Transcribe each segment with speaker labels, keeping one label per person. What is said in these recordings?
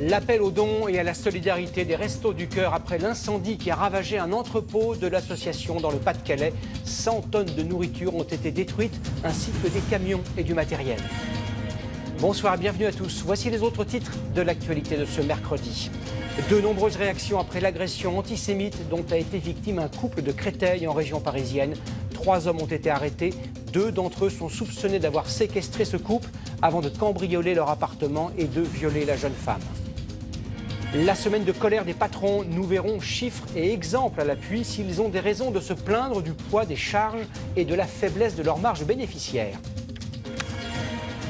Speaker 1: L'appel aux dons et à la solidarité des Restos du Cœur après l'incendie qui a ravagé un entrepôt de l'association dans le Pas-de-Calais. 100 tonnes de nourriture ont été détruites, ainsi que des camions et du matériel. Bonsoir, bienvenue à tous. Voici les autres titres de l'actualité de ce mercredi. De nombreuses réactions après l'agression antisémite dont a été victime un couple de Créteil en région parisienne. 3 hommes ont été arrêtés. 2 d'entre eux sont soupçonnés d'avoir séquestré ce couple avant de cambrioler leur appartement et de violer la jeune femme. La semaine de colère des patrons, nous verrons chiffres et exemples à l'appui s'ils ont des raisons de se plaindre du poids des charges et de la faiblesse de leur marge bénéficiaire.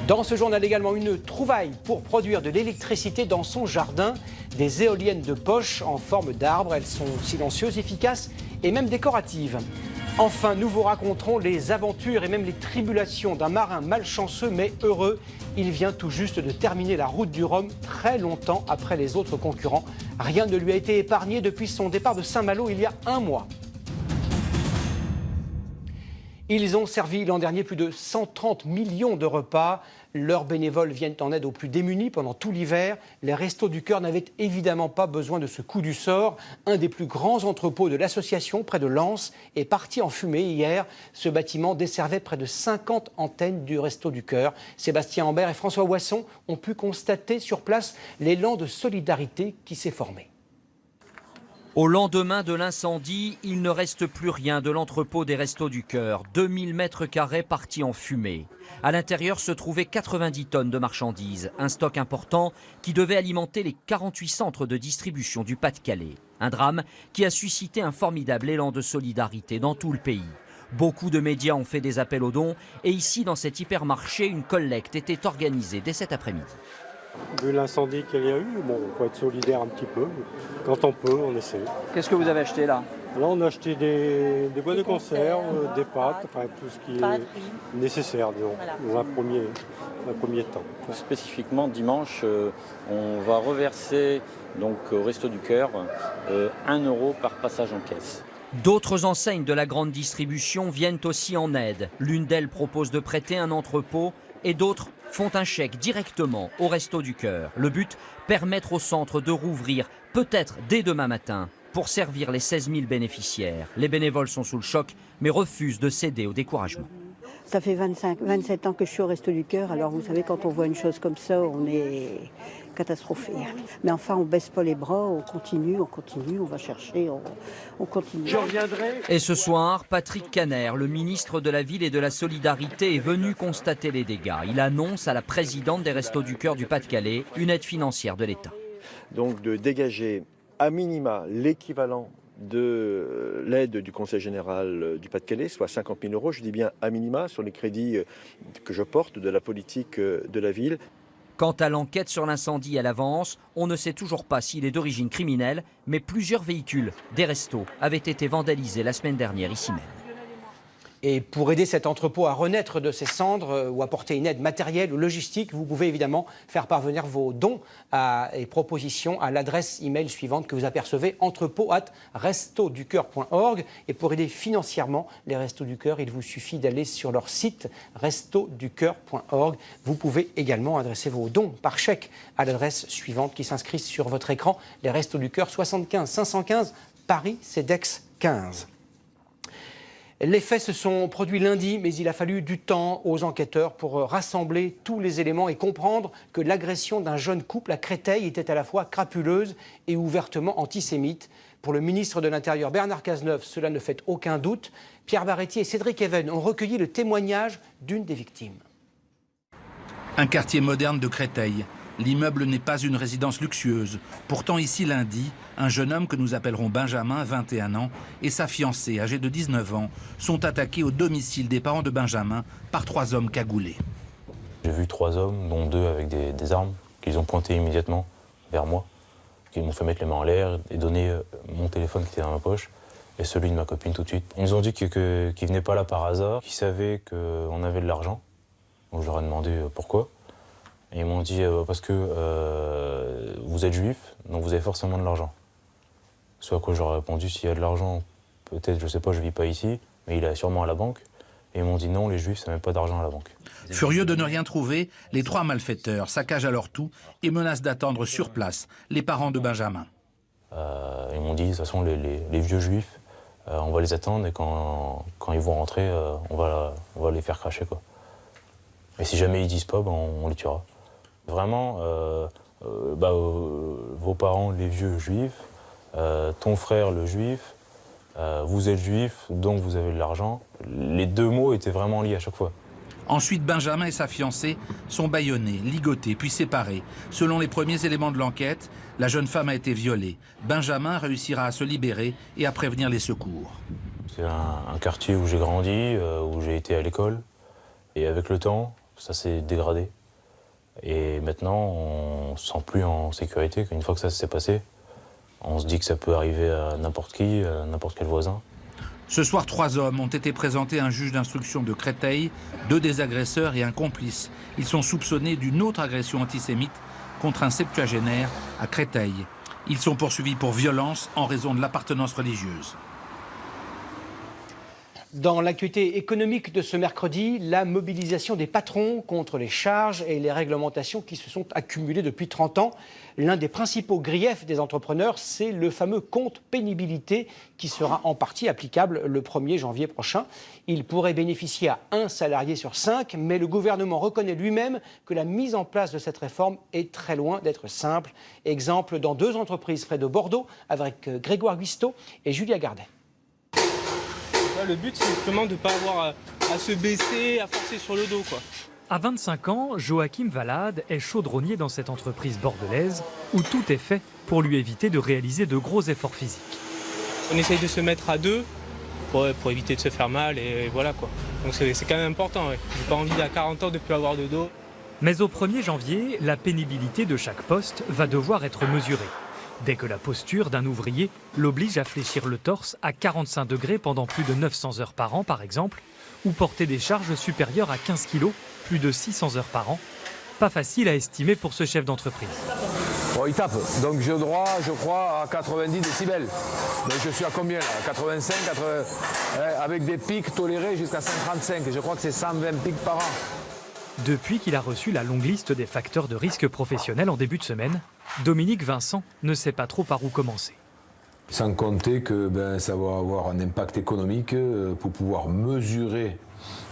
Speaker 1: Dans ce journal également, une trouvaille pour produire de l'électricité dans son jardin. Des éoliennes de poche en forme d'arbre. Elles sont silencieuses, efficaces et même décoratives. Enfin, nous vous raconterons les aventures et même les tribulations d'un marin malchanceux mais heureux. Il vient tout juste de terminer la route du Rhum très longtemps après les autres concurrents. Rien ne lui a été épargné depuis son départ de Saint-Malo il y a 1 mois. Ils ont servi l'an dernier plus de 130 millions de repas. Leurs bénévoles viennent en aide aux plus démunis pendant tout l'hiver. Les Restos du Cœur n'avaient évidemment pas besoin de ce coup du sort. Un des plus grands entrepôts de l'association, près de Lens, est parti en fumée hier. Ce bâtiment desservait près de 50 antennes du Resto du Cœur. Sébastien Ambert et François Ouasson ont pu constater sur place l'élan de solidarité qui s'est formé.
Speaker 2: Au lendemain de l'incendie, il ne reste plus rien de l'entrepôt des Restos du Cœur. 2000 mètres carrés partis en fumée. À l'intérieur se trouvaient 90 tonnes de marchandises, un stock important qui devait alimenter les 48 centres de distribution du Pas-de-Calais. Un drame qui a suscité un formidable élan de solidarité dans tout le pays. Beaucoup de médias ont fait des appels aux dons et ici, dans cet hypermarché, une collecte était organisée dès cet après-midi.
Speaker 3: Vu l'incendie qu'il y a eu, bon, on peut être solidaire un petit peu. Quand on peut, on essaie.
Speaker 4: Qu'est-ce que vous avez acheté là?
Speaker 3: Là, on a acheté des boîtes de conserve, des pâtes, enfin tout ce qui est nécessaire, disons, dans un premier temps.
Speaker 5: Spécifiquement, dimanche, on va reverser donc, au Resto du Cœur 1 € par passage en caisse.
Speaker 2: D'autres enseignes de la grande distribution viennent aussi en aide. L'une d'elles propose de prêter un entrepôt et d'autres font un chèque directement au Resto du Cœur. Le but, permettre au centre de rouvrir, peut-être dès demain matin, pour servir les 16 000 bénéficiaires. Les bénévoles sont sous le choc, mais refusent de céder au découragement.
Speaker 6: Ça fait 27 ans que je suis au Resto du Cœur, alors vous savez, quand on voit une chose comme ça, on est catastrophé. Mais enfin, on baisse pas les bras, on continue, on va chercher, on continue.
Speaker 3: Je reviendrai.
Speaker 2: Et ce soir, Patrick Caner, le ministre de la Ville et de la Solidarité, est venu constater les dégâts. Il annonce à la présidente des Restos du Cœur du Pas-de-Calais une aide financière de l'État.
Speaker 7: Donc de dégager à minima l'équivalent de l'aide du Conseil général du Pas-de-Calais, soit 50 000 €, je dis bien à minima, sur les crédits que je porte de la politique de la ville.
Speaker 2: Quant à l'enquête sur l'incendie à l'avance, on ne sait toujours pas s'il est d'origine criminelle, mais plusieurs véhicules des restos avaient été vandalisés la semaine dernière ici même.
Speaker 1: Et pour aider cet entrepôt à renaître de ses cendres ou apporter une aide matérielle ou logistique, vous pouvez évidemment faire parvenir vos dons et propositions à l'adresse email suivante que vous apercevez, entrepôt@restoducoeur.org. Et pour aider financièrement les Restos du Cœur, il vous suffit d'aller sur leur site restoducoeur.org. Vous pouvez également adresser vos dons par chèque à l'adresse suivante qui s'inscrit sur votre écran, les Restos du Cœur 75 515 Paris CEDEX 15. Les faits se sont produits lundi, mais il a fallu du temps aux enquêteurs pour rassembler tous les éléments et comprendre que l'agression d'un jeune couple à Créteil était à la fois crapuleuse et ouvertement antisémite. Pour le ministre de l'Intérieur Bernard Cazeneuve, cela ne fait aucun doute. Pierre Barretti et Cédric Even ont recueilli le témoignage d'une des victimes.
Speaker 8: Un quartier moderne de Créteil. L'immeuble n'est pas une résidence luxueuse. Pourtant, ici, lundi, un jeune homme que nous appellerons Benjamin, 21 ans, et sa fiancée, âgée de 19 ans, sont attaqués au domicile des parents de Benjamin par 3 hommes cagoulés.
Speaker 9: J'ai vu 3 hommes, dont 2 avec des armes, qu'ils ont pointées immédiatement vers moi, qui m'ont fait mettre les mains en l'air et donner mon téléphone qui était dans ma poche et celui de ma copine tout de suite. Ils nous ont dit qu'ils ne venaient pas là par hasard, qu'ils savaient qu'on avait de l'argent. Donc je leur ai demandé pourquoi. Et ils m'ont dit parce que vous êtes juif, donc vous avez forcément de l'argent. Ce à quoi j'aurais répondu, s'il y a de l'argent, peut-être, je sais pas, je vis pas ici, mais il est sûrement à la banque. Et ils m'ont dit non, les juifs, ça n'a même pas d'argent à la banque.
Speaker 8: Furieux de ne rien trouver, les 3 malfaiteurs saccagent alors tout et menacent d'attendre sur place les parents de Benjamin.
Speaker 9: Ils m'ont dit, de toute façon, les vieux juifs, on va les attendre et quand ils vont rentrer, on va les faire cracher, quoi. Et si jamais ils disent pas, ben, on les tuera. Vraiment, vos parents, les vieux juifs, ton frère, le juif, vous êtes juif, donc vous avez de l'argent. Les 2 mots étaient vraiment liés à chaque fois.
Speaker 8: Ensuite, Benjamin et sa fiancée sont bâillonnés, ligotés, puis séparés. Selon les premiers éléments de l'enquête, la jeune femme a été violée. Benjamin réussira à se libérer et à prévenir les secours.
Speaker 9: C'est un quartier où j'ai grandi, où j'ai été à l'école. Et avec le temps, ça s'est dégradé. Et maintenant, on ne se sent plus en sécurité. Une fois que ça s'est passé, on se dit que ça peut arriver à n'importe qui, à n'importe quel voisin.
Speaker 8: Ce soir, 3 hommes ont été présentés à un juge d'instruction de Créteil, 2 des agresseurs et un complice. Ils sont soupçonnés d'une autre agression antisémite contre un septuagénaire à Créteil. Ils sont poursuivis pour violence en raison de l'appartenance religieuse.
Speaker 1: Dans l'actualité économique de ce mercredi, la mobilisation des patrons contre les charges et les réglementations qui se sont accumulées depuis 30 ans. L'un des principaux griefs des entrepreneurs, c'est le fameux compte pénibilité qui sera en partie applicable le 1er janvier prochain. Il pourrait bénéficier à 1 salarié sur 5, mais le gouvernement reconnaît lui-même que la mise en place de cette réforme est très loin d'être simple. Exemple dans 2 entreprises près de Bordeaux avec Grégoire Guisteau et Julia Gardet.
Speaker 4: Le but, c'est justement de ne pas avoir à se baisser, à forcer sur le dos, quoi.
Speaker 10: À 25 ans, Joachim Valade est chaudronnier dans cette entreprise bordelaise où tout est fait pour lui éviter de réaliser de gros efforts physiques.
Speaker 4: On essaye de se mettre à 2 pour éviter de se faire mal et voilà, quoi. Donc c'est quand même important, ouais. J'ai pas envie à 40 ans de ne plus avoir de dos.
Speaker 10: Mais au 1er janvier, la pénibilité de chaque poste va devoir être mesurée. Dès que la posture d'un ouvrier l'oblige à fléchir le torse à 45 degrés pendant plus de 900 heures par an, par exemple, ou porter des charges supérieures à 15 kg, plus de 600 heures par an. Pas facile à estimer pour ce chef d'entreprise.
Speaker 11: Bon, il tape, donc j'ai droit, je crois, à 90 décibels. Donc je suis à combien là? 85, 80, avec des pics tolérés jusqu'à 135. Je crois que c'est 120 pics par an.
Speaker 10: Depuis qu'il a reçu la longue liste des facteurs de risque professionnels en début de semaine, Dominique Vincent ne sait pas trop par où commencer.
Speaker 11: Sans compter que ça va avoir un impact économique pour pouvoir mesurer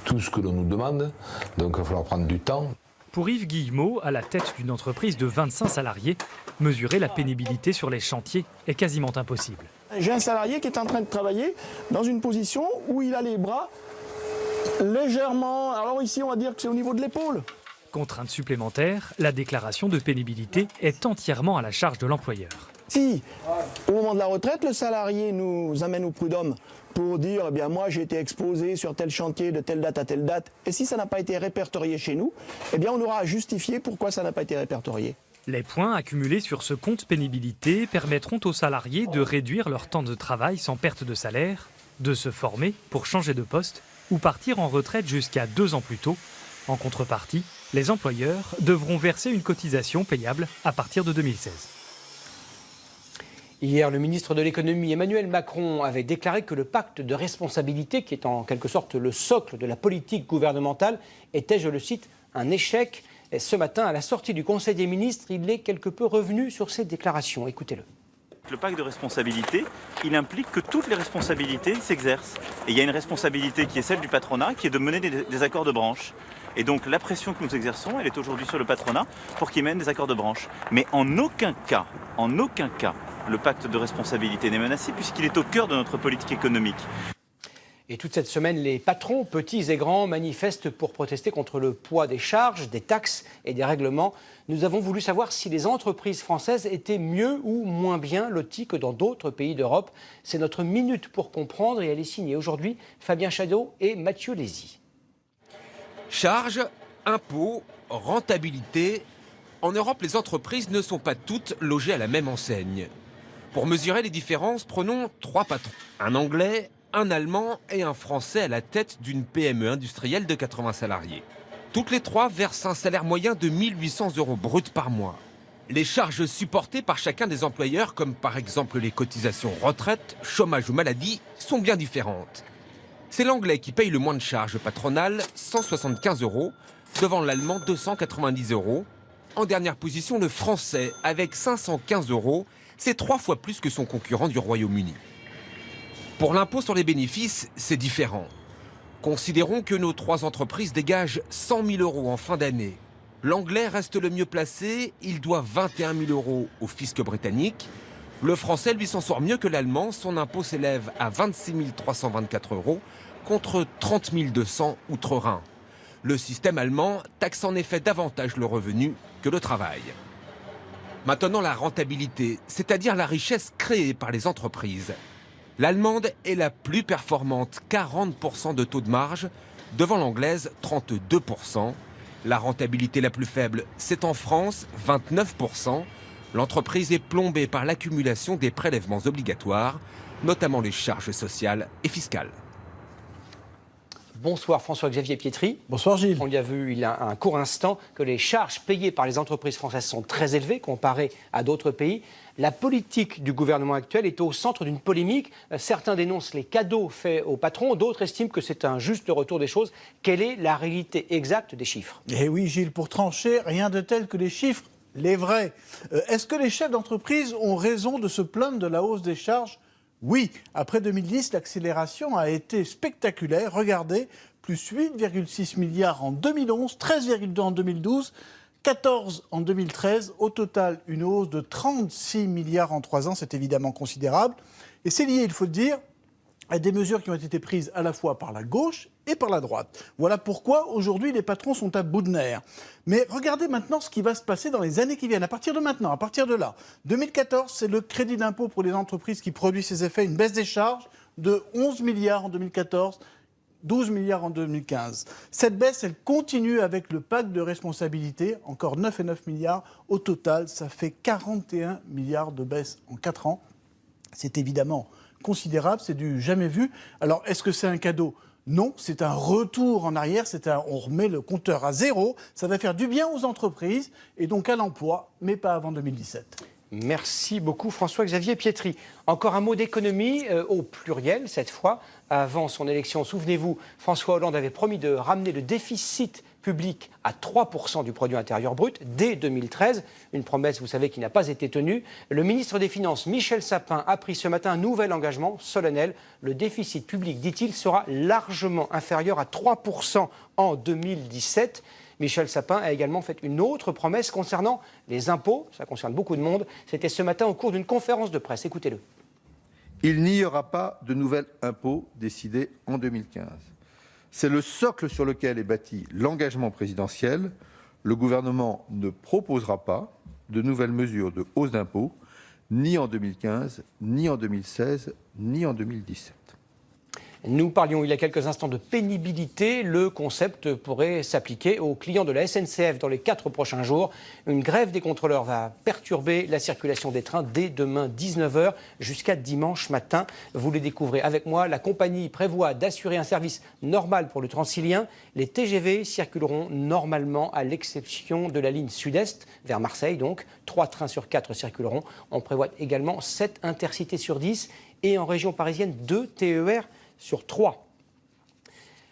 Speaker 11: tout ce que l'on nous demande. Donc il va falloir prendre du temps.
Speaker 10: Pour Yves Guillemot, à la tête d'une entreprise de 25 salariés, mesurer la pénibilité sur les chantiers est quasiment impossible.
Speaker 12: J'ai un salarié qui est en train de travailler dans une position où il a les bras légèrement, alors ici on va dire que c'est au niveau de l'épaule.
Speaker 10: Contrainte supplémentaire, la déclaration de pénibilité est entièrement à la charge de l'employeur.
Speaker 12: Si, au moment de la retraite, le salarié nous amène au prud'homme pour dire, eh bien moi j'ai été exposé sur tel chantier de telle date à telle date, et si ça n'a pas été répertorié chez nous, eh bien on aura à justifier pourquoi ça n'a pas été répertorié.
Speaker 10: Les points accumulés sur ce compte pénibilité permettront aux salariés de réduire leur temps de travail sans perte de salaire, de se former pour changer de poste ou partir en retraite jusqu'à 2 ans plus tôt. En contrepartie, les employeurs devront verser une cotisation payable à partir de 2016.
Speaker 1: Hier, le ministre de l'économie Emmanuel Macron avait déclaré que le pacte de responsabilité, qui est en quelque sorte le socle de la politique gouvernementale, était, je le cite, un échec. Et ce matin, à la sortie du Conseil des ministres, il est quelque peu revenu sur ces déclarations. Écoutez-le.
Speaker 13: Le pacte de responsabilité, il implique que toutes les responsabilités s'exercent. Et il y a une responsabilité qui est celle du patronat, qui est de mener des accords de branche. Et donc la pression que nous exerçons, elle est aujourd'hui sur le patronat pour qu'il mène des accords de branche. Mais en aucun cas, le pacte de responsabilité n'est menacé puisqu'il est au cœur de notre politique économique.
Speaker 1: Et toute cette semaine, les patrons, petits et grands, manifestent pour protester contre le poids des charges, des taxes et des règlements. Nous avons voulu savoir si les entreprises françaises étaient mieux ou moins bien loties que dans d'autres pays d'Europe. C'est notre minute pour comprendre et elle est signée aujourd'hui Fabien Chadeau et Mathieu Lézy.
Speaker 14: Charges, impôts, rentabilité. En Europe, les entreprises ne sont pas toutes logées à la même enseigne. Pour mesurer les différences, prenons 3 patrons. Un Anglais, un Allemand et un Français à la tête d'une PME industrielle de 80 salariés. Toutes les 3 versent un salaire moyen de 1 800 € bruts par mois. Les charges supportées par chacun des employeurs, comme par exemple les cotisations retraite, chômage ou maladie, sont bien différentes. C'est l'Anglais qui paye le moins de charges patronales, 175 €, devant l'Allemand 290 €. En dernière position, le Français, avec 515 €, c'est 3 fois plus que son concurrent du Royaume-Uni. Pour l'impôt sur les bénéfices, c'est différent. Considérons que nos 3 entreprises dégagent 100 000 € en fin d'année. L'Anglais reste le mieux placé, il doit 21 000 € au fisc britannique. Le Français, lui, s'en sort mieux que l'Allemand, son impôt s'élève à 26 324 € contre 30 200 outre-Rhin. Le système allemand taxe en effet davantage le revenu que le travail. Maintenant, la rentabilité, c'est-à-dire la richesse créée par les entreprises. L'allemande est la plus performante, 40% de taux de marge, devant l'anglaise, 32%. La rentabilité la plus faible, c'est en France, 29%. L'entreprise est plombée par l'accumulation des prélèvements obligatoires, notamment les charges sociales et fiscales.
Speaker 1: Bonsoir François-Xavier Pietri.
Speaker 15: Bonsoir Gilles.
Speaker 1: On y a vu il y a un court instant que les charges payées par les entreprises françaises sont très élevées comparées à d'autres pays. La politique du gouvernement actuel est au centre d'une polémique. Certains dénoncent les cadeaux faits aux patrons, d'autres estiment que c'est un juste retour des choses. Quelle est la réalité exacte des chiffres?
Speaker 15: Eh oui Gilles, pour trancher, rien de tel que les chiffres, les vrais. Est-ce que les chefs d'entreprise ont raison de se plaindre de la hausse des charges? Oui, après 2010, l'accélération a été spectaculaire. Regardez, plus 8,6 milliards en 2011, 13,2 en 2012, 14 en 2013. Au total, une hausse de 36 milliards en 3 ans, c'est évidemment considérable. Et c'est lié, il faut le dire, à des mesures qui ont été prises à la fois par la gauche et par la droite. Voilà pourquoi aujourd'hui les patrons sont à bout de nerfs. Mais regardez maintenant ce qui va se passer dans les années qui viennent. À partir de maintenant, à partir de là, 2014, c'est le crédit d'impôt pour les entreprises qui produit ses effets, une baisse des charges de 11 milliards en 2014, 12 milliards en 2015. Cette baisse, elle continue avec le pacte de responsabilité, encore 9,9 milliards. Au total, ça fait 41 milliards de baisse en 4 ans. C'est évidemment considérable, c'est du jamais vu. Alors, est-ce que c'est un cadeau ? Non, c'est un retour en arrière, on remet le compteur à zéro. Ça va faire du bien aux entreprises et donc à l'emploi, mais pas avant 2017.
Speaker 1: Merci beaucoup François-Xavier Pietri. Encore un mot d'économie, au pluriel cette fois. Avant son élection, souvenez-vous, François Hollande avait promis de ramener le déficit public à 3% du produit intérieur brut dès 2013. Une promesse, vous savez, qui n'a pas été tenue. Le ministre des Finances, Michel Sapin, a pris ce matin un nouvel engagement solennel. Le déficit public, dit-il, sera largement inférieur à 3% en 2017. Michel Sapin a également fait une autre promesse concernant les impôts. Ça concerne beaucoup de monde. C'était ce matin au cours d'une conférence de presse. Écoutez-le.
Speaker 16: Il n'y aura pas de nouvel impôt décidé en 2015. C'est le socle sur lequel est bâti l'engagement présidentiel. Le gouvernement ne proposera pas de nouvelles mesures de hausse d'impôts, ni en 2015, ni en 2016, ni en 2017.
Speaker 1: Nous parlions il y a quelques instants de pénibilité. Le concept pourrait s'appliquer aux clients de la SNCF dans les 4 prochains jours. Une grève des contrôleurs va perturber la circulation des trains dès demain 19h jusqu'à dimanche matin. Vous les découvrez avec moi. La compagnie prévoit d'assurer un service normal pour le Transilien. Les TGV circuleront normalement à l'exception de la ligne sud-est vers Marseille. Donc 3 trains sur 4 circuleront. On prévoit également 7 intercités sur 10 et en région parisienne 2 TER sur 3.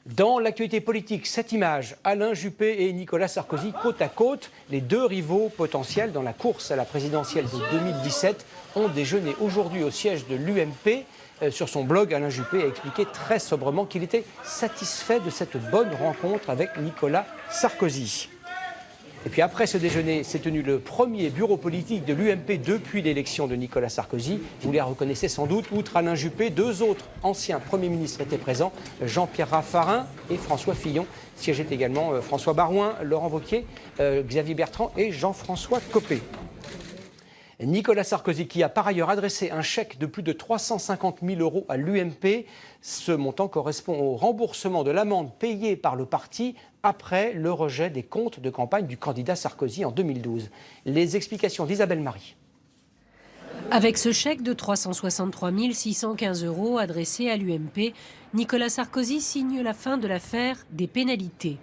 Speaker 1: Dans l'actualité politique, cette image, Alain Juppé et Nicolas Sarkozy côte à côte, les deux rivaux potentiels dans la course à la présidentielle de 2017 ont déjeuné aujourd'hui au siège de l'UMP. Sur son blog, Alain Juppé a expliqué très sobrement qu'il était satisfait de cette bonne rencontre avec Nicolas Sarkozy. Et puis après ce déjeuner, s'est tenu le premier bureau politique de l'UMP depuis l'élection de Nicolas Sarkozy. Vous les reconnaissez sans doute, outre Alain Juppé, 2 autres anciens premiers ministres étaient présents, Jean-Pierre Raffarin et François Fillon. Siégeaient également François Barouin, Laurent Wauquiez, Xavier Bertrand et Jean-François Copé. Nicolas Sarkozy qui a par ailleurs adressé un chèque de plus de 350 000 € à l'UMP. Ce montant correspond au remboursement de l'amende payée par le parti après le rejet des comptes de campagne du candidat Sarkozy en 2012. Les explications d'Isabelle Marie.
Speaker 17: Avec ce chèque de 363 615 € adressé à l'UMP, Nicolas Sarkozy signe la fin de l'affaire des pénalités.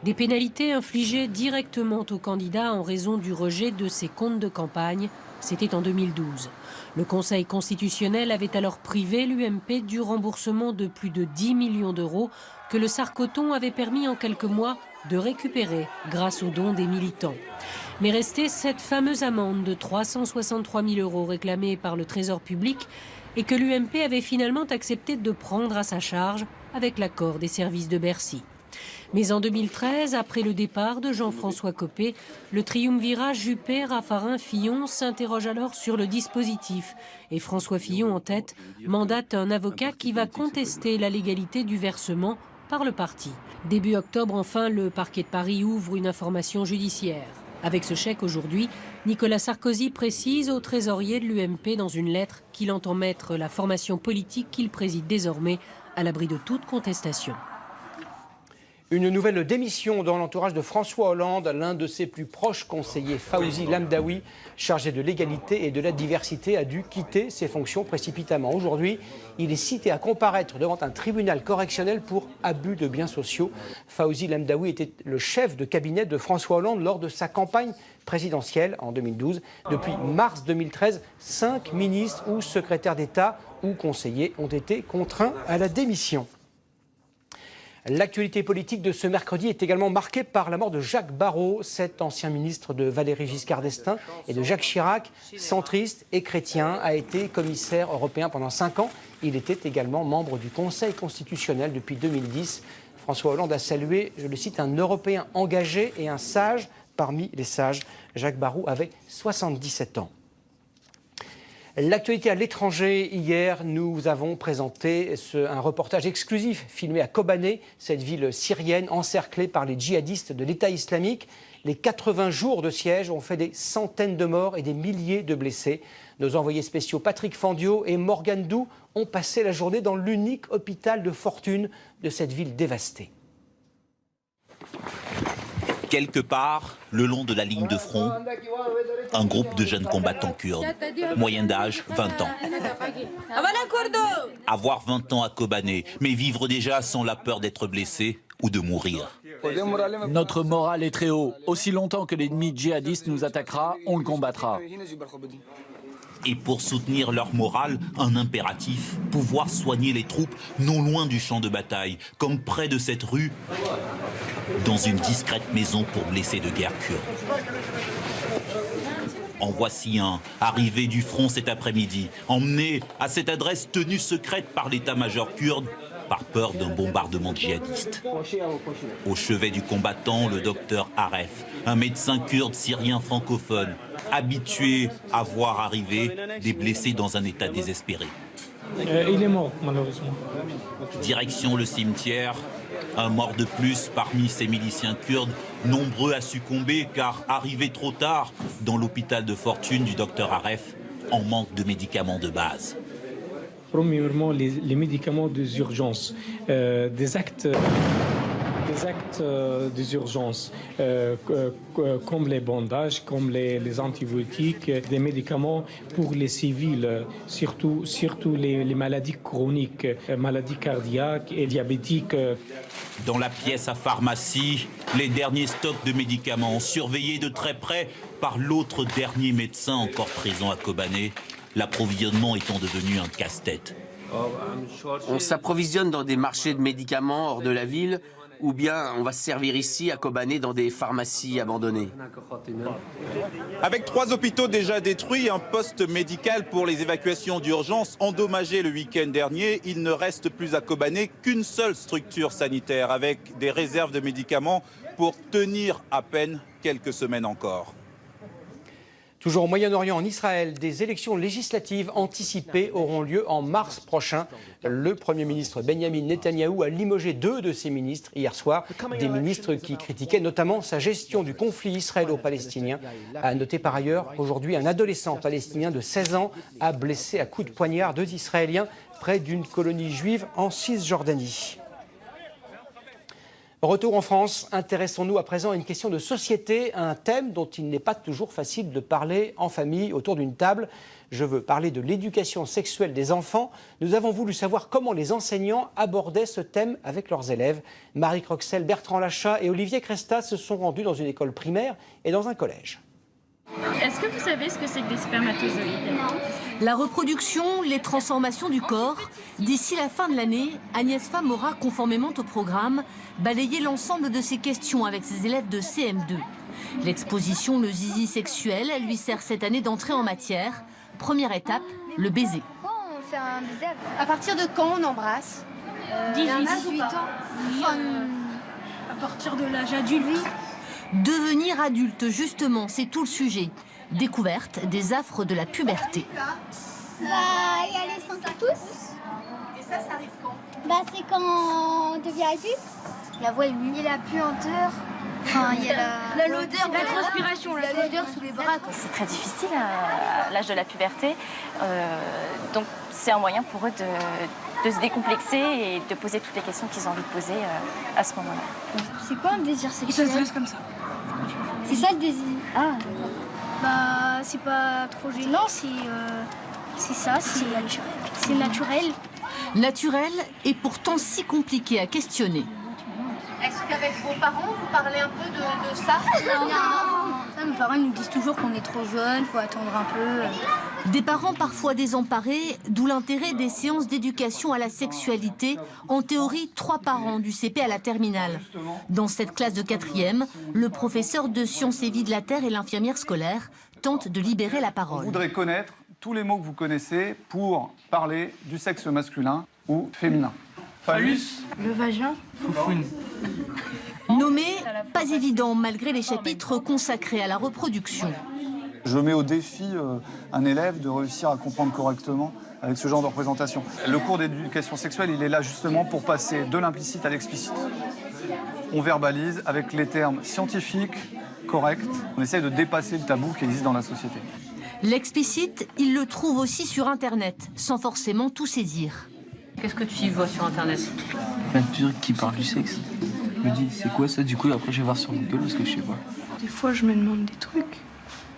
Speaker 17: Des pénalités infligées directement aux candidats en raison du rejet de ses comptes de campagne. C'était en 2012. Le Conseil constitutionnel avait alors privé l'UMP du remboursement de plus de 10 millions d'euros que le Sarkoton avait permis en quelques mois de récupérer grâce aux dons des militants. Mais restait cette fameuse amende de 363 000 € réclamée par le Trésor public et que l'UMP avait finalement accepté de prendre à sa charge avec l'accord des services de Bercy. Mais en 2013, après le départ de Jean-François Copé, le triumvirat Juppé-Raffarin-Fillon s'interroge alors sur le dispositif. Et François Fillon, en tête, mandate un avocat qui va contester la légalité du versement par le parti. Début octobre, enfin, le parquet de Paris ouvre une information judiciaire. Avec ce chèque aujourd'hui, Nicolas Sarkozy précise au trésorier de l'UMP dans une lettre qu'il entend mettre la formation politique qu'il préside désormais à l'abri de toute contestation.
Speaker 1: Une nouvelle démission dans l'entourage de François Hollande. L'un de ses plus proches conseillers, Fawzi Lamdaoui, chargé de l'égalité et de la diversité, a dû quitter ses fonctions précipitamment. Aujourd'hui, il est cité à comparaître devant un tribunal correctionnel pour abus de biens sociaux. Fawzi Lamdaoui était le chef de cabinet de François Hollande lors de sa campagne présidentielle en 2012. Depuis mars 2013, 5 ministres ou secrétaires d'État ou conseillers ont été contraints à la démission. L'actualité politique de ce mercredi est également marquée par la mort de Jacques Barrot, cet ancien ministre de Valéry Giscard d'Estaing et de Jacques Chirac, centriste et chrétien, a été commissaire européen pendant 5 ans. Il était également membre du Conseil constitutionnel depuis 2010. François Hollande a salué, je le cite, un Européen engagé et un sage parmi les sages. Jacques Barrot avait 77 ans. L'actualité à l'étranger, hier, nous avons présenté un reportage exclusif filmé à Kobané, cette ville syrienne encerclée par les djihadistes de l'État islamique. Les 80 jours de siège ont fait des centaines de morts et des milliers de blessés. Nos envoyés spéciaux Patrick Fandiot et Morgane Dou ont passé la journée dans l'unique hôpital de fortune de cette ville dévastée.
Speaker 18: Quelque part, le long de la ligne de front, un groupe de jeunes combattants kurdes, moyenne d'âge 20 ans. Avoir 20 ans à Kobané, mais vivre déjà sans la peur d'être blessé ou de mourir.
Speaker 19: Notre moral est très haut. Aussi longtemps que l'ennemi djihadiste nous attaquera, on le combattra.
Speaker 18: Et pour soutenir leur morale, un impératif, pouvoir soigner les troupes non loin du champ de bataille, comme près de cette rue, dans une discrète maison pour blessés de guerre kurdes. En voici un, arrivé du front cet après-midi, emmené à cette adresse tenue secrète par l'état-major kurde, par peur d'un bombardement djihadiste. Au chevet du combattant, le docteur Aref, un médecin kurde syrien francophone, habitué à voir arriver des blessés dans un état désespéré.
Speaker 20: Il est mort, malheureusement.
Speaker 18: Direction le cimetière, un mort de plus parmi ces miliciens kurdes, nombreux à succomber car arrivés trop tard dans l'hôpital de fortune du docteur Aref, en manque de médicaments de base.
Speaker 20: Premièrement, les médicaments des urgences, des actes des urgences, comme les bandages, comme les antibiotiques, des médicaments pour les civils, surtout les maladies chroniques, maladies cardiaques et diabétiques.
Speaker 18: Dans la pièce à pharmacie, les derniers stocks de médicaments, surveillés de très près par l'autre dernier médecin encore présent à Kobané, l'approvisionnement étant devenu un casse-tête.
Speaker 21: On s'approvisionne dans des marchés de médicaments hors de la ville, ou bien on va se servir ici à Kobané dans des pharmacies abandonnées.
Speaker 13: Avec 3 hôpitaux déjà détruits, un poste médical pour les évacuations d'urgence endommagé le week-end dernier, il ne reste plus à Kobané qu'une seule structure sanitaire avec des réserves de médicaments pour tenir à peine quelques semaines encore.
Speaker 1: Toujours au Moyen-Orient, en Israël, des élections législatives anticipées auront lieu en mars prochain. Le Premier ministre Benjamin Netanyahou a limogé 2 de ses ministres hier soir, des ministres qui critiquaient notamment sa gestion du conflit israélo-palestinien. A noter par ailleurs qu'aujourd'hui, un adolescent palestinien de 16 ans a blessé à coups de poignard 2 Israéliens près d'une colonie juive en Cisjordanie. Retour en France, intéressons-nous à présent à une question de société, un thème dont il n'est pas toujours facile de parler en famille autour d'une table. Je veux parler de l'éducation sexuelle des enfants. Nous avons voulu savoir comment les enseignants abordaient ce thème avec leurs élèves. Marie Croxel, Bertrand Lachat et Olivier Cresta se sont rendus dans une école primaire et dans un collège.
Speaker 5: Est-ce que vous savez ce que c'est que des spermatozoïdes?
Speaker 22: La reproduction, les transformations du corps. D'ici la fin de l'année, Agnès Pham aura, conformément au programme, balayé l'ensemble de ces questions avec ses élèves de CM2. L'exposition Le zizi sexuel lui sert cette année d'entrée en matière. Première étape, le baiser.
Speaker 23: On fait un baiser. À partir de quand on embrasse
Speaker 5: 18
Speaker 23: ans.
Speaker 5: À partir de l'âge adulte.
Speaker 22: Devenir adulte, justement, c'est tout le sujet. Découverte des affres de la puberté.
Speaker 23: Il y a les seins qui poussent. Et ça arrive quand? C'est quand on devient adulte. La voix émue. Il y a la puanteur. Enfin, il y a l'odeur, la transpiration, l'odeur sous les bras.
Speaker 24: C'est très difficile à l'âge de la puberté. Donc c'est un moyen pour eux de se décomplexer et de poser toutes les questions qu'ils ont envie de poser à ce moment-là.
Speaker 23: C'est quoi un désir sexuel?
Speaker 5: Et ça se laisse comme ça.
Speaker 23: C'est ça le désir? C'est pas trop gênant, c'est ça, c'est naturel.
Speaker 22: Naturel et pourtant si compliqué à questionner.
Speaker 23: Est-ce qu'avec vos parents, vous parlez un peu de ça? Non. Ça, mes parents nous disent toujours qu'on est trop jeune, faut attendre un peu.
Speaker 22: Des parents parfois désemparés, d'où l'intérêt des séances d'éducation à la sexualité, en théorie 3 par an du CP à la terminale. Dans cette classe de 4e, le professeur de sciences et vie de la Terre et l'infirmière scolaire tentent de libérer la parole.
Speaker 25: Vous voudrez connaître tous les mots que vous connaissez pour parler du sexe masculin ou féminin. Phallus.
Speaker 23: Le vagin.
Speaker 25: Foufoune.
Speaker 22: Nommé, pas évident malgré les chapitres consacrés à la reproduction.
Speaker 25: Je mets au défi un élève de réussir à comprendre correctement avec ce genre de représentation. Le cours d'éducation sexuelle, il est là justement pour passer de l'implicite à l'explicite. On verbalise avec les termes scientifiques, corrects. On essaie de dépasser le tabou qui existe dans la société.
Speaker 22: L'explicite, il le trouve aussi sur Internet, sans forcément tout saisir.
Speaker 26: Qu'est-ce que tu y vois sur Internet?
Speaker 27: Plein de trucs qui parlent du sexe. Je me dis, c'est quoi ça? Du coup, après, je vais voir sur Google parce que je sais pas.
Speaker 23: Des fois, je me demande des trucs.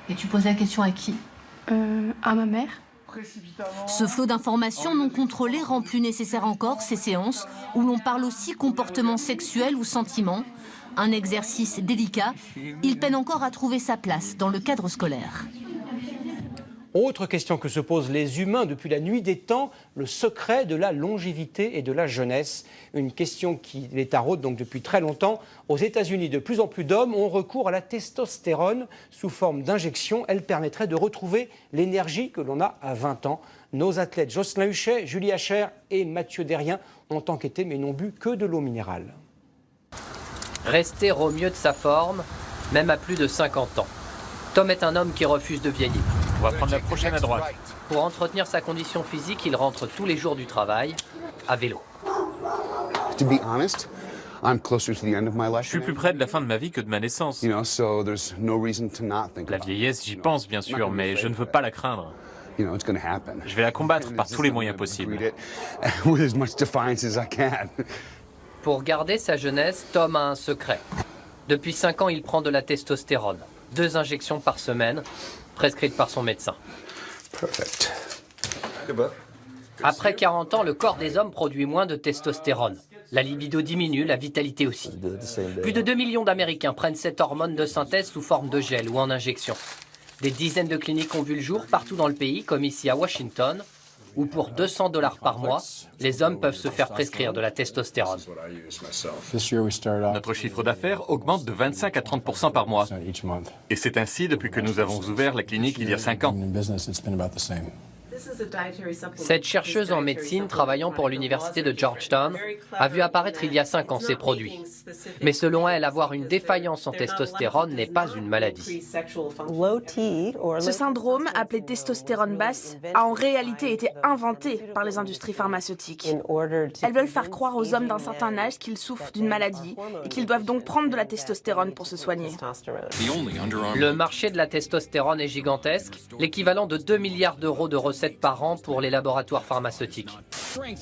Speaker 22: Et tu poses la question à qui?
Speaker 23: À ma mère.
Speaker 22: Ce flot d'informations non contrôlé rend plus nécessaire encore ces séances où l'on parle aussi comportement sexuel ou sentiment. Un exercice délicat, il peine encore à trouver sa place dans le cadre scolaire.
Speaker 1: Autre question que se posent les humains depuis la nuit des temps, le secret de la longévité et de la jeunesse. Une question qui les taraude donc depuis très longtemps. Aux États-Unis, de plus en plus d'hommes ont recours à la testostérone sous forme d'injection. Elle permettrait de retrouver l'énergie que l'on a à 20 ans. Nos athlètes Jocelyn Huchet, Julie Hacher et Mathieu Derrien ont enquêté mais n'ont bu que de l'eau minérale.
Speaker 2: Rester au mieux de sa forme, même à plus de 50 ans. Tom est un homme qui refuse de vieillir.
Speaker 28: On va prendre la prochaine à droite.
Speaker 2: Pour entretenir sa condition physique, il rentre tous les jours du travail à vélo.
Speaker 28: Je suis plus près de la fin de ma vie que de ma naissance. La vieillesse, j'y pense bien sûr, mais je ne veux pas la craindre. Je vais la combattre par tous les moyens possibles.
Speaker 2: Pour garder sa jeunesse, Tom a un secret. Depuis 5 ans, il prend de la testostérone. 2 injections par semaine, prescrites par son médecin. Après 40 ans, le corps des hommes produit moins de testostérone. La libido diminue, la vitalité aussi. Plus de 2 millions d'Américains prennent cette hormone de synthèse sous forme de gel ou en injection. Des dizaines de cliniques ont vu le jour partout dans le pays, comme ici à Washington, où pour $200 par mois, les hommes peuvent se faire prescrire de la testostérone.
Speaker 28: Notre chiffre d'affaires augmente de 25 à 30% par mois. Et c'est ainsi depuis que nous avons ouvert la clinique il y a 5 ans.
Speaker 2: Cette chercheuse en médecine travaillant pour l'université de Georgetown a vu apparaître il y a 5 ans ces produits. Mais selon elle, avoir une défaillance en testostérone n'est pas une maladie.
Speaker 29: Ce syndrome, appelé testostérone basse, a en réalité été inventé par les industries pharmaceutiques. Elles veulent faire croire aux hommes d'un certain âge qu'ils souffrent d'une maladie et qu'ils doivent donc prendre de la testostérone pour se soigner.
Speaker 2: Le marché de la testostérone est gigantesque, l'équivalent de 2 milliards d'euros de recettes
Speaker 3: recettes par an pour les laboratoires pharmaceutiques.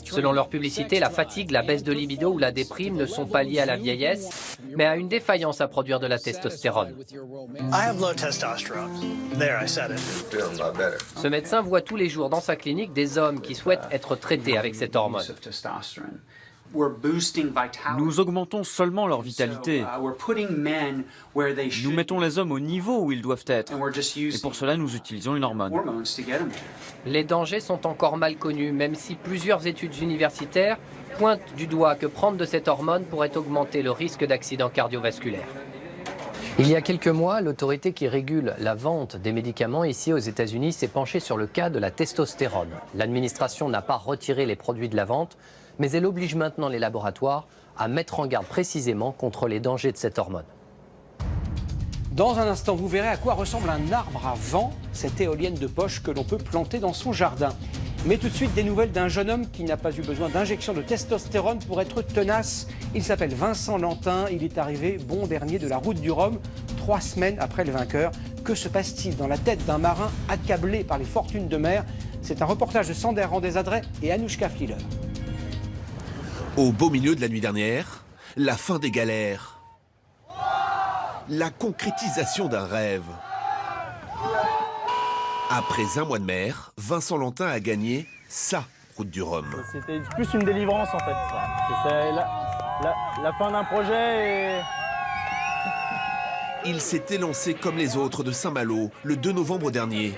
Speaker 3: Selon leur publicité, la fatigue, la baisse de libido ou la déprime ne sont pas liées à la vieillesse, mais à une défaillance à produire de la testostérone. Ce médecin voit tous les jours dans sa clinique des hommes qui souhaitent être traités avec cette hormone.
Speaker 4: Nous augmentons seulement leur vitalité. Nous mettons les hommes au niveau où ils doivent être. Et pour cela, nous utilisons une hormone.
Speaker 3: Les dangers sont encore mal connus, même si plusieurs études universitaires pointent du doigt que prendre de cette hormone pourrait augmenter le risque d'accident cardiovasculaire. Il y a quelques mois, l'autorité qui régule la vente des médicaments ici aux États-Unis s'est penchée sur le cas de la testostérone. L'administration n'a pas retiré les produits de la vente, mais elle oblige maintenant les laboratoires à mettre en garde précisément contre les dangers de cette hormone.
Speaker 1: Dans un instant, vous verrez à quoi ressemble un arbre à vent, cette éolienne de poche que l'on peut planter dans son jardin. Mais tout de suite, des nouvelles d'un jeune homme qui n'a pas eu besoin d'injection de testostérone pour être tenace. Il s'appelle Vincent Lantin, il est arrivé bon dernier de la route du Rhum, 3 semaines après le vainqueur. Que se passe-t-il dans la tête d'un marin accablé par les fortunes de mer? C'est un reportage de Sander Randézadret et Anouchka Fliller.
Speaker 6: Au beau milieu de la nuit dernière, la fin des galères. La concrétisation d'un rêve. Après un mois de mer, Vincent Lantin a gagné sa route du Rhum.
Speaker 7: C'était plus une délivrance en fait. C'est la fin d'un projet et...
Speaker 6: Il s'était lancé comme les autres de Saint-Malo le 2 novembre dernier.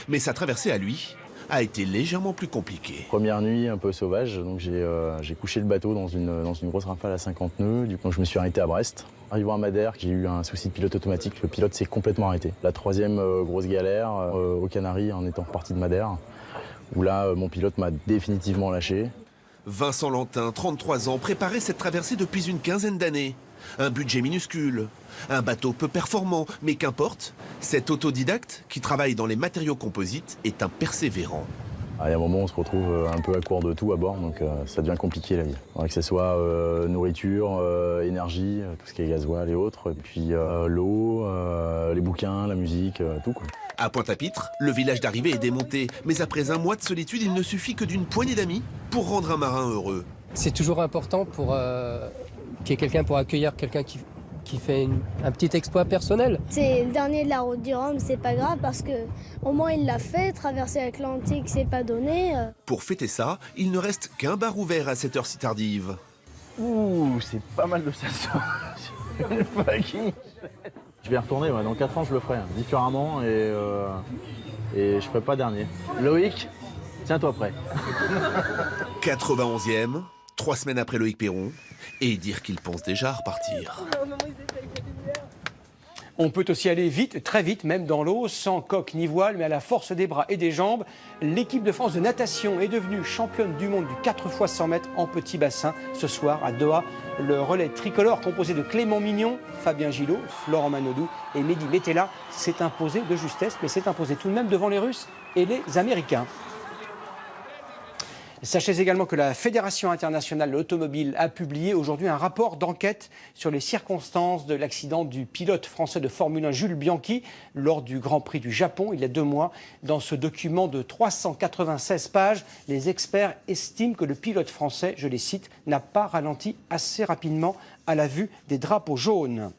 Speaker 6: Mais sa traversée à lui a été légèrement plus compliquée.
Speaker 8: Première nuit un peu sauvage, donc j'ai couché le bateau dans une grosse rafale à 50 nœuds. Du coup, je me suis arrêté à Brest. Arrivant à Madère, j'ai eu un souci de pilote automatique. Le pilote s'est complètement arrêté. La troisième grosse galère aux Canaries en étant reparti de Madère, où là, mon pilote m'a définitivement lâché.
Speaker 6: Vincent Lantin, 33 ans, préparait cette traversée depuis une quinzaine d'années. Un budget minuscule, un bateau peu performant, mais qu'importe, cet autodidacte qui travaille dans les matériaux composites est un persévérant.
Speaker 8: Il y a un moment où on se retrouve un peu à court de tout à bord, donc ça devient compliqué la vie. Que ce soit nourriture, énergie, tout ce qui est gasoil et autres, et puis l'eau, les bouquins, la musique, tout quoi.
Speaker 6: À Pointe-à-Pitre, le village d'arrivée est démonté, mais après un mois de solitude, il ne suffit que d'une poignée d'amis pour rendre un marin heureux.
Speaker 3: C'est toujours important pour qu'il y ait quelqu'un pour accueillir quelqu'un qui fait un petit exploit personnel.
Speaker 23: C'est le dernier de la route du Rhum, c'est pas grave parce que au moins il l'a fait, traverser l'Atlantique, c'est pas donné.
Speaker 6: Pour fêter ça, il ne reste qu'un bar ouvert à cette heure si tardive.
Speaker 7: Ouh, c'est pas mal de salsa.
Speaker 8: Je vais y retourner, dans 4 ans je le ferai, différemment et je ferai pas dernier. Loïc, tiens-toi prêt.
Speaker 6: 91e, 3 semaines après Loïc Perron, et dire qu'il pense déjà à repartir.
Speaker 1: On peut aussi aller vite, très vite, même dans l'eau, sans coque ni voile, mais à la force des bras et des jambes. L'équipe de France de natation est devenue championne du monde du 4x100 mètres en petit bassin ce soir à Doha. Le relais tricolore composé de Clément Mignon, Fabien Gillot, Florent Manodou et Mehdi Metella s'est imposé de justesse, mais s'est imposé tout de même devant les Russes et les Américains. Sachez également que la Fédération internationale de l'automobile a publié aujourd'hui un rapport d'enquête sur les circonstances de l'accident du pilote français de Formule 1 Jules Bianchi lors du Grand Prix du Japon il y a 2 mois. Dans ce document de 396 pages, les experts estiment que le pilote français, je les cite, n'a pas ralenti assez rapidement à la vue des drapeaux jaunes.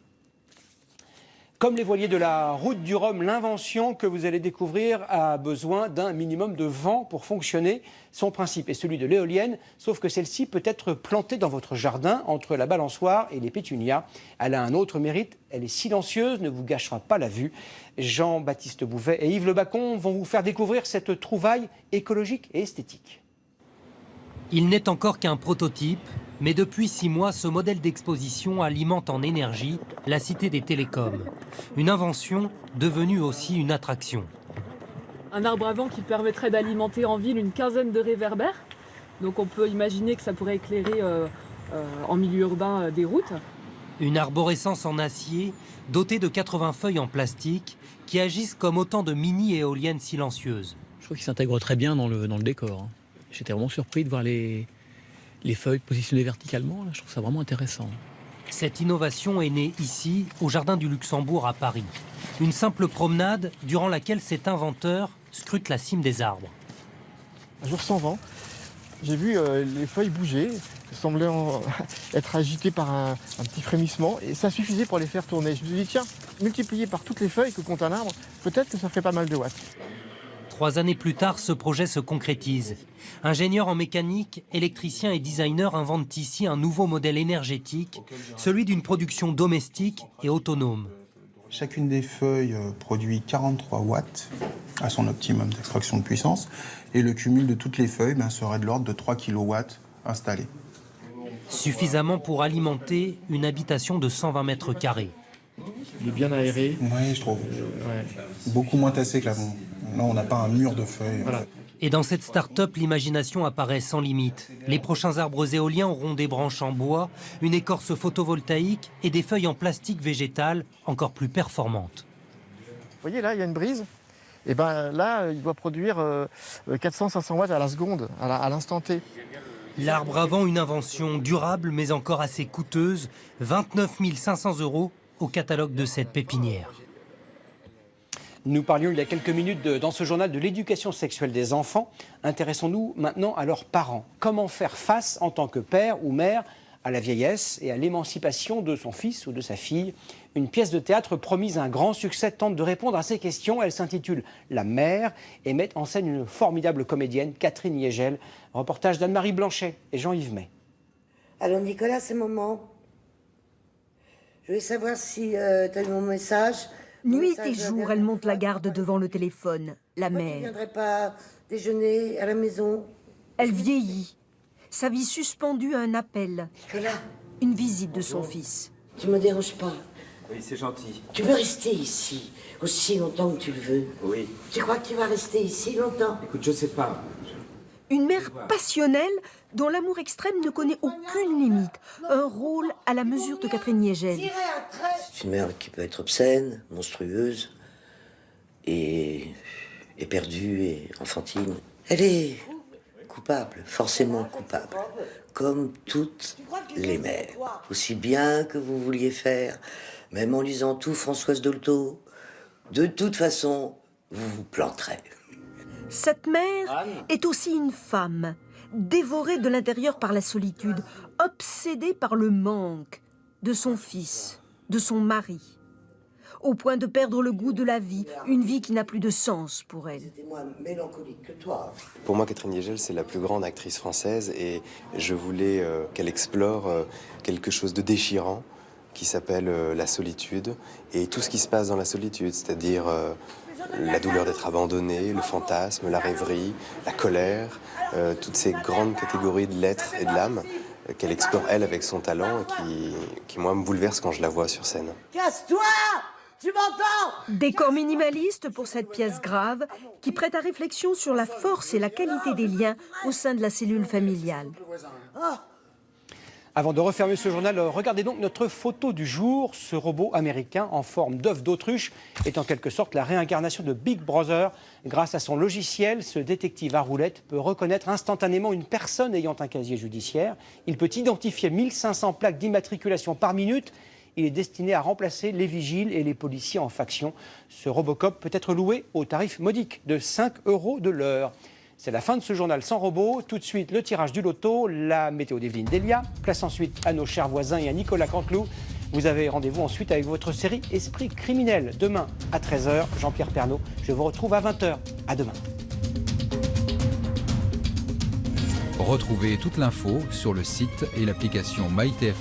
Speaker 1: Comme les voiliers de la route du Rhum, l'invention que vous allez découvrir a besoin d'un minimum de vent pour fonctionner. Son principe est celui de l'éolienne, sauf que celle-ci peut être plantée dans votre jardin entre la balançoire et les pétunias. Elle a un autre mérite, elle est silencieuse, ne vous gâchera pas la vue. Jean-Baptiste Bouvet et Yves Le Bacon vont vous faire découvrir cette trouvaille écologique et esthétique.
Speaker 3: Il n'est encore qu'un prototype, mais depuis 6 mois, ce modèle d'exposition alimente en énergie la cité des télécoms. Une invention devenue aussi une attraction.
Speaker 9: Un arbre à vent qui permettrait d'alimenter en ville une quinzaine de réverbères. Donc on peut imaginer que ça pourrait éclairer en milieu urbain des routes.
Speaker 3: Une arborescence en acier dotée de 80 feuilles en plastique qui agissent comme autant de mini-éoliennes silencieuses.
Speaker 27: Je trouve qu'il s'intègre très bien dans le décor. J'étais vraiment surpris de voir les feuilles positionnées verticalement. Là, je trouve ça vraiment intéressant.
Speaker 3: Cette innovation est née ici, au Jardin du Luxembourg à Paris. Une simple promenade durant laquelle cet inventeur scrute la cime des arbres.
Speaker 10: un jour sans vent, j'ai vu les feuilles bouger, semblaient être agitées par un petit frémissement, et ça suffisait pour les faire tourner. Je me suis dit, tiens, multiplié par toutes les feuilles que compte un arbre, peut-être que ça fait pas mal de watts.
Speaker 11: 3 années plus tard, ce projet se concrétise. Ingénieurs en mécanique, électriciens et designers inventent ici un nouveau modèle énergétique, celui d'une production domestique et autonome.
Speaker 12: Chacune des feuilles produit 43 watts à son optimum d'extraction de puissance, et le cumul de toutes les feuilles serait de l'ordre de 3 kilowatts installés.
Speaker 11: Suffisamment pour alimenter une habitation de 120 mètres carrés.
Speaker 10: Il est bien aéré.
Speaker 12: Oui, je trouve. Beaucoup moins tassé que l'avant. Là, on n'a pas un mur de feuilles.
Speaker 11: Voilà. Et dans cette start-up, l'imagination apparaît sans limite. Les prochains arbres éoliens auront des branches en bois, une écorce photovoltaïque et des feuilles en plastique végétal encore plus performantes.
Speaker 10: Vous voyez, là, il y a une brise. Et là, il doit produire 400-500 watts à la seconde, à l'instant T.
Speaker 11: L'arbre avant, une invention durable mais encore assez coûteuse, 29 500 € au catalogue de cette pépinière.
Speaker 1: Nous parlions il y a quelques minutes dans ce journal de l'éducation sexuelle des enfants. Intéressons-nous maintenant à leurs parents. Comment faire face en tant que père ou mère à la vieillesse et à l'émancipation de son fils ou de sa fille? Une pièce de théâtre promise à un grand succès tente de répondre à ces questions. Elle s'intitule « La mère » et met en scène une formidable comédienne, Catherine Yegel. Reportage d'Anne-Marie Blanchet et Jean-Yves May.
Speaker 14: Alors Nicolas, c'est maman. Je voulais savoir si tu as eu mon message.
Speaker 15: Nuit et jour, elle monte la garde devant le téléphone, la mère.
Speaker 14: Tu ne viendrais pas déjeuner à la maison?
Speaker 15: Elle vieillit. Sa vie suspendue à un appel.
Speaker 14: Nicolas.
Speaker 15: Une visite de son fils.
Speaker 14: Tu me déranges pas?
Speaker 16: Oui, c'est gentil.
Speaker 14: Tu veux rester ici aussi longtemps que tu le veux?
Speaker 16: Oui.
Speaker 14: Tu crois que tu vas rester ici longtemps?
Speaker 16: Écoute, je sais pas.
Speaker 15: Une mère passionnelle dont l'amour extrême ne connaît aucune limite. Un rôle à la mesure de Catherine Yegel.
Speaker 14: C'est une mère qui peut être obscène, monstrueuse, et éperdue et enfantine. Elle est coupable, forcément coupable, comme toutes les mères. Aussi bien que vous vouliez faire, même en lisant tout Françoise Dolto, de toute façon, vous vous planterez.
Speaker 15: Cette mère est aussi une femme, dévorée de l'intérieur par la solitude, obsédée par le manque de son fils, de son mari, au point de perdre le goût de la vie, une vie qui n'a plus de sens pour elle.
Speaker 14: C'était moins mélancolique que toi.
Speaker 17: Pour moi, Catherine Yegel, c'est la plus grande actrice française et je voulais qu'elle explore quelque chose de déchirant qui s'appelle la solitude et tout ce qui se passe dans la solitude, c'est-à-dire la douleur d'être abandonné, le fantasme, la rêverie, la colère, toutes ces grandes catégories de l'être et de l'âme qu'elle explore, elle, avec son talent et qui, moi, me bouleverse quand je la vois sur scène.
Speaker 14: Casse-toi! Tu m'entends?
Speaker 15: Décor minimaliste pour cette pièce grave qui prête à réflexion sur la force et la qualité des liens au sein de la cellule familiale.
Speaker 1: Avant de refermer ce journal, regardez donc notre photo du jour. Ce robot américain en forme d'œuf d'autruche est en quelque sorte la réincarnation de Big Brother. Grâce à son logiciel, ce détective à roulettes peut reconnaître instantanément une personne ayant un casier judiciaire. Il peut identifier 1500 plaques d'immatriculation par minute. Il est destiné à remplacer les vigiles et les policiers en faction. Ce Robocop peut être loué au tarif modique de 5 € de l'heure. C'est la fin de ce journal sans robot. Tout de suite, le tirage du loto, la météo d'Evelyne Delia. Place ensuite à nos chers voisins et à Nicolas Canteloup. Vous avez rendez-vous ensuite avec votre série Esprit criminel. Demain à 13h, Jean-Pierre Pernaut. Je vous retrouve à 20h. À demain.
Speaker 19: Retrouvez toute l'info sur le site et l'application MyTF1.